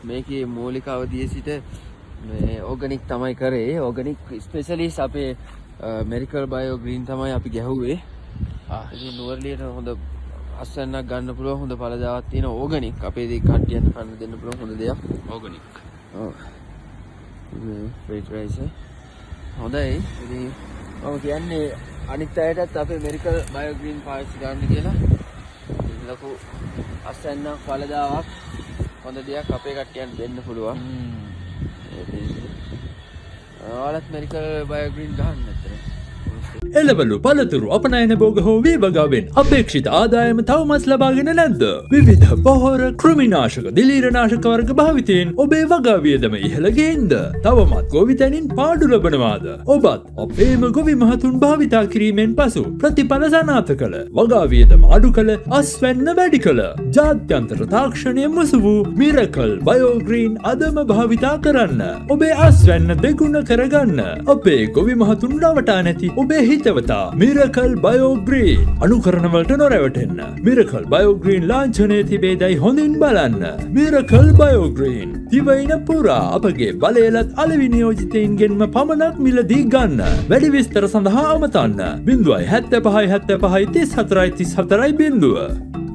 මේකේ මූලික අවධියේ සිට මේ ඕගනික් තමයි කරේ. ඕගනික් ස්පෙෂලිස්ට් අපේ මෙරිකල් බයෝ ග්‍රීන් තමයි අපි ගැහුවේ. ඉතින් නුවරලියට හොඳ අස්වැන්නක් ගන්න පුළුවන් හොඳ ඵලදාවක් තියෙන ඕගනික් අපේ දී කට්ටියන්ට කන්න දෙන්න පුළුවන් හොඳ දෙයක්. ඕගනික්. ඔව්. මේ ෆර්ටිලයිසර් හොඳයි. ඉතින් මම කියන්නේ අනිත් අයටත් අපේ මෙරිකල් බයෝ ග්‍රීන් පාවිච්චි කරන්න කියලා. ලොකු අස්වැන්නක් ඵලදාවක් හොඳ දෙයක් අපේ කට්ටියන්ට දෙන්න පුළුවන්. ඔයාලත් මෙරිකල් බයෝ ග්‍රීන් ගහන්න නැතර. එළවලු පළතුරු අපනයන භෝග හෝ වේවගාවෙන් අපේක්ෂිත ආදායම තවමත් ලබාගෙන නැද්ද? විවිධ පොහොර කෘමිනාශක දිලීරනාශක වර්ග භාවිතයෙන් ඔබේ වගා වියදම ඉහළ ගේන්ද? තවමත් ගොවිතැනින් පාඩු ලබනවාද? ඔබත් අපේම ගොවි මහතුන් භාවිතා කිරීමෙන් පසු ප්‍රතිඵල සනාථ කළ වගා වියදම අඩු කළ අස්වැන්න වැඩි කළ ජාත්‍යන්තර තාක්ෂණය මුසු වූ මිරකල් බයෝ ග්‍රීන් අදම භාවිතා කරන්න. ඔබේ අස්වැන්න දෙගුණ කරගන්න. අපේ ගොවි මහතුන් රවටා නැති ඔබේ හිතවතා මිරකල් බයෝ ග්‍රීන් අනුකරණවලට නොරැවටෙන්න. මිරකල් බයෝ ග්‍රීන් ලාංඡනයේ තිබේදයි හොඳින් බලන්න. මිරකල් බයෝ ග්‍රීන් දිවයින පුරා අපගේ බලයලත් අලෙවි නියෝජිතයින්ගෙන්ම පමණක් මිලදී ගන්න. වැඩි විස්තර සඳහා අමතන්න 075 75 34 34 0